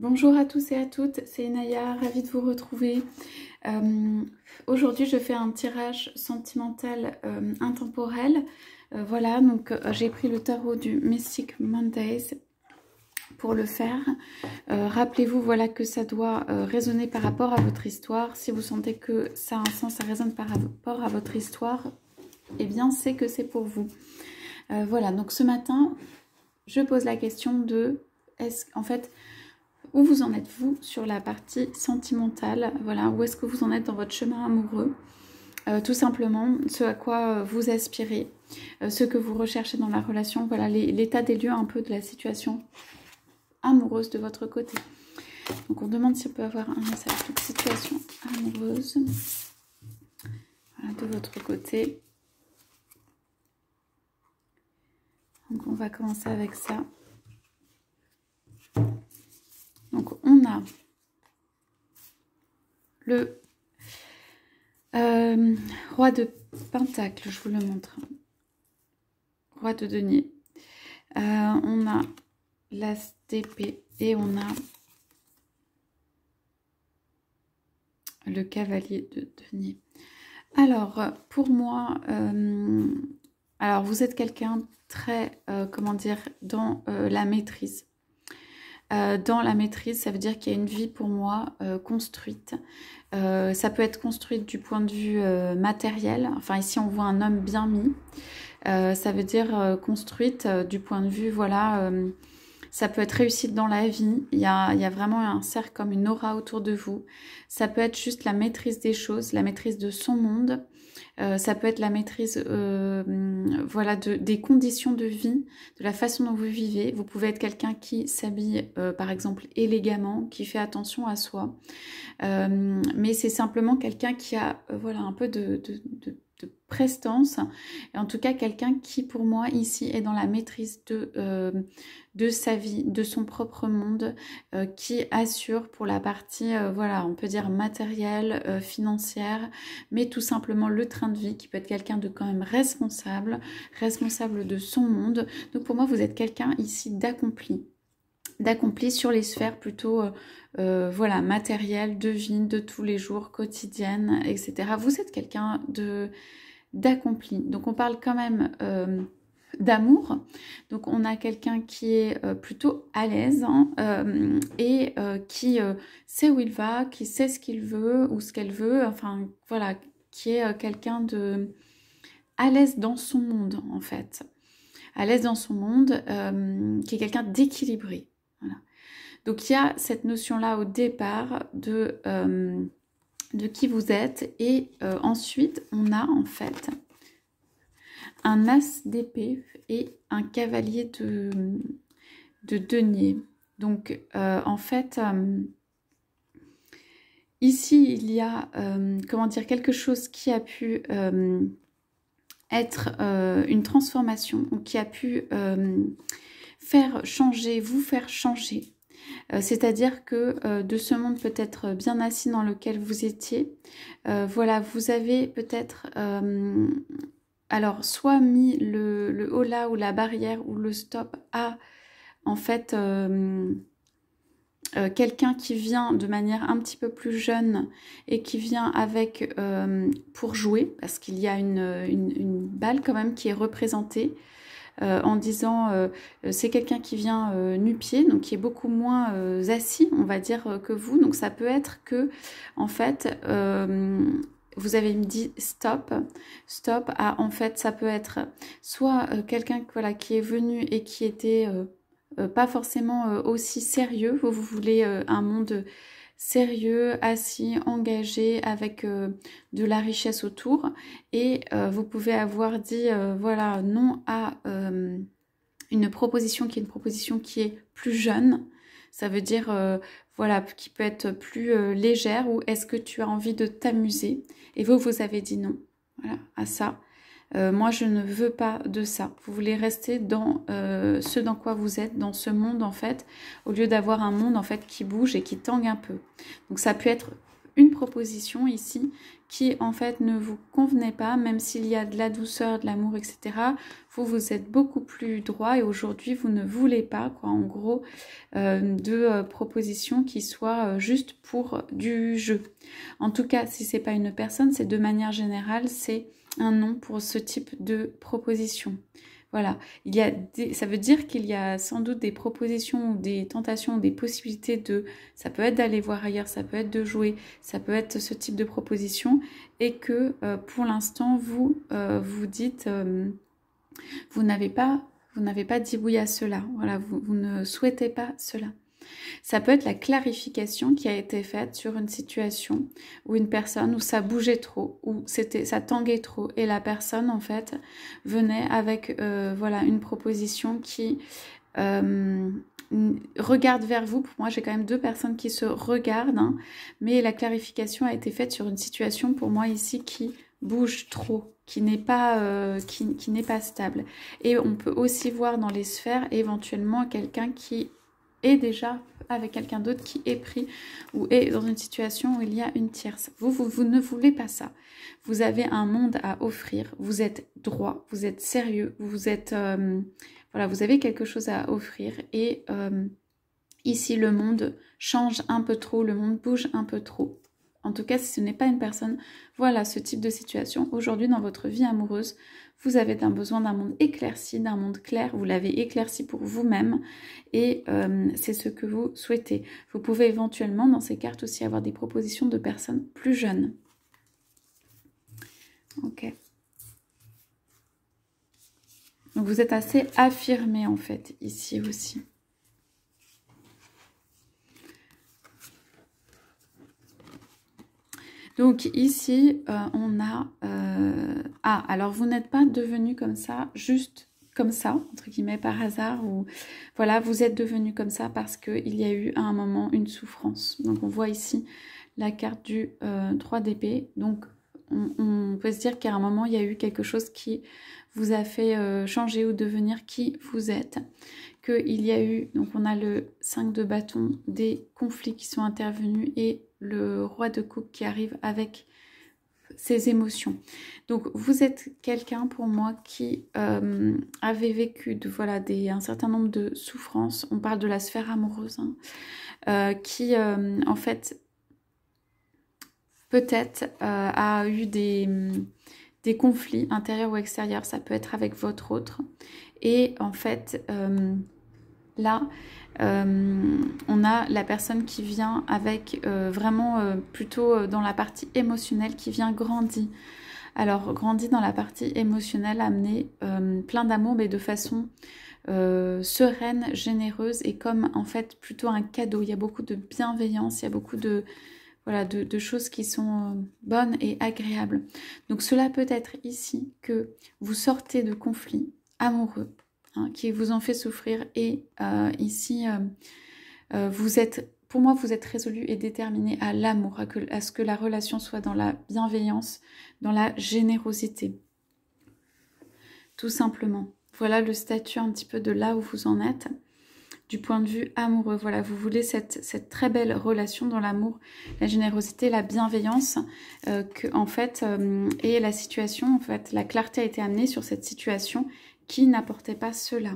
Bonjour à tous et à toutes, c'est Inaya, ravie de vous retrouver. Aujourd'hui je fais un tirage sentimental intemporel. Voilà, donc j'ai pris le tarot du Mystic Mondays pour le faire. Rappelez-vous voilà, que ça doit résonner par rapport à votre histoire. Si vous sentez que ça a un sens, ça résonne par rapport à votre histoire, eh bien c'est que c'est pour vous. Voilà, donc ce matin, je pose la question de, en fait, où vous en êtes vous sur la partie sentimentale, voilà, où est-ce que vous en êtes dans votre chemin amoureux, tout simplement, ce à quoi vous aspirez, ce que vous recherchez dans la relation, voilà, l'état des lieux un peu de la situation amoureuse de votre côté. Donc on demande si on peut avoir un message de situation amoureuse, voilà, de votre côté. Donc on va commencer avec ça. Donc on a le roi de Pentacle, je vous le montre. Roi de denier. On a l'as d'épée et on a le cavalier de denier. Alors, pour moi, alors vous êtes quelqu'un très, comment dire, dans la maîtrise. Dans la maîtrise, ça veut dire qu'il y a une vie pour moi construite. Ça peut être construite du point de vue matériel. Enfin, ici, on voit un homme bien mis. Ça veut dire construite du point de vue, voilà, ça peut être réussite dans la vie. Il y a vraiment un cercle comme une aura autour de vous. Ça peut être juste la maîtrise des choses, la maîtrise de son monde. Ça peut être la maîtrise voilà, des conditions de vie, de la façon dont vous vivez. Vous pouvez être quelqu'un qui s'habille, par exemple, élégamment, qui fait attention à soi. Mais c'est simplement quelqu'un qui a voilà, un peu de prestance. Et en tout cas, quelqu'un qui, pour moi, ici, est dans la maîtrise de sa vie, de son propre monde, qui assure pour la partie, voilà, on peut dire matérielle, financière, mais tout simplement le train de vie, qui peut être quelqu'un de quand même responsable de son monde. Donc pour moi, vous êtes quelqu'un ici d'accompli sur les sphères plutôt voilà, matérielles, de vie, de tous les jours, quotidiennes, etc. Vous êtes quelqu'un d'accompli. Donc on parle quand même d'amour. Donc on a quelqu'un qui est plutôt à l'aise hein, et qui sait où il va, qui sait ce qu'il veut ou ce qu'elle veut, enfin voilà, qui est quelqu'un de à l'aise dans son monde en fait. À l'aise dans son monde, qui est quelqu'un d'équilibré. Voilà. Donc il y a cette notion-là au départ de qui vous êtes et ensuite on a en fait un as d'épée et un cavalier de denier. Donc en fait ici il y a comment dire, quelque chose qui a pu être une transformation ou qui a pu faire changer, vous faire changer. C'est-à-dire que de ce monde peut-être bien assis dans lequel vous étiez, voilà, vous avez peut-être, alors, soit mis le holà ou la barrière ou le stop à, en fait, quelqu'un qui vient de manière un petit peu plus jeune et qui vient avec, pour jouer, parce qu'il y a une balle quand même qui est représentée, en disant c'est quelqu'un qui vient nu-pied, donc qui est beaucoup moins assis, on va dire, que vous. Donc ça peut être que, en fait, vous avez dit stop. Stop à, en fait, ça peut être soit quelqu'un voilà, qui est venu et qui était pas forcément aussi sérieux. Vous voulez un monde sérieux, assis, engagé, avec de la richesse autour. Et vous pouvez avoir dit voilà, non à une proposition qui est une proposition qui est plus jeune. Ça veut dire voilà, qui peut être plus légère, ou est-ce que tu as envie de t'amuser? Et vous avez dit non, voilà, à ça. Moi, je ne veux pas de ça. Vous voulez rester dans ce dans quoi vous êtes, dans ce monde, en fait, au lieu d'avoir un monde, en fait, qui bouge et qui tangue un peu. Donc, ça peut être une proposition ici qui en fait ne vous convenait pas, même s'il y a de la douceur, de l'amour, etc. Vous êtes beaucoup plus droit et aujourd'hui vous ne voulez pas, quoi, en gros, de propositions qui soient juste pour du jeu. En tout cas, si c'est pas une personne, c'est de manière générale, c'est un non pour ce type de proposition. Voilà, ça veut dire qu'il y a sans doute des propositions ou des tentations, ou des possibilités de, ça peut être d'aller voir ailleurs, ça peut être de jouer, ça peut être ce type de proposition et que pour l'instant vous vous dites, vous n'avez pas dit oui à cela, voilà, vous ne souhaitez pas cela. Ça peut être la clarification qui a été faite sur une situation ou une personne où ça bougeait trop, où ça tanguait trop et la personne en fait venait avec voilà, une proposition qui regarde vers vous. Pour moi j'ai quand même deux personnes qui se regardent, hein, mais la clarification a été faite sur une situation pour moi ici qui bouge trop, qui n'est pas, qui n'est pas stable. Et on peut aussi voir dans les sphères éventuellement quelqu'un qui est déjà avec quelqu'un d'autre qui est pris ou est dans une situation où il y a une tierce. Vous ne voulez pas ça. Vous avez un monde à offrir, vous êtes droit, vous êtes sérieux, vous êtes voilà, vous avez quelque chose à offrir et ici le monde change un peu trop, le monde bouge un peu trop. En tout cas, si ce n'est pas une personne, voilà ce type de situation. Aujourd'hui, dans votre vie amoureuse, vous avez besoin d'un monde éclairci, d'un monde clair. Vous l'avez éclairci pour vous-même et c'est ce que vous souhaitez. Vous pouvez éventuellement, dans ces cartes aussi, avoir des propositions de personnes plus jeunes. Ok. Donc, vous êtes assez affirmé, en fait, ici aussi. Donc ici, on a... Ah, alors vous n'êtes pas devenu comme ça, juste comme ça, entre guillemets, par hasard. Ou voilà, vous êtes devenu comme ça parce qu'il y a eu à un moment une souffrance. Donc on voit ici la carte du 3 d'épée. Donc on peut se dire qu'à un moment, il y a eu quelque chose qui vous a fait changer ou devenir qui vous êtes. Qu'il y a eu, donc on a le 5 de bâton, des conflits qui sont intervenus et le roi de coupe qui arrive avec ses émotions. Donc vous êtes quelqu'un pour moi qui avait vécu voilà, un certain nombre de souffrances. On parle de la sphère amoureuse, hein, qui en fait peut-être a eu des conflits intérieurs ou extérieurs. Ça peut être avec votre autre. Et en fait, là, on a la personne qui vient avec vraiment plutôt dans la partie émotionnelle, qui vient grandir. Alors, grandit dans la partie émotionnelle, amener plein d'amour, mais de façon sereine, généreuse et comme en fait plutôt un cadeau. Il y a beaucoup de bienveillance, il y a beaucoup de... Voilà, de choses qui sont bonnes et agréables. Donc cela peut être ici que vous sortez de conflits amoureux, hein, qui vous ont fait souffrir et ici vous êtes, pour moi vous êtes résolu et déterminé à l'amour, à ce que la relation soit dans la bienveillance, dans la générosité. Tout simplement. Voilà le statut un petit peu de là où vous en êtes. Du point de vue amoureux, voilà, vous voulez cette très belle relation dans l'amour, la générosité, la bienveillance, que en fait, et la situation, en fait, la clarté a été amenée sur cette situation qui n'apportait pas cela.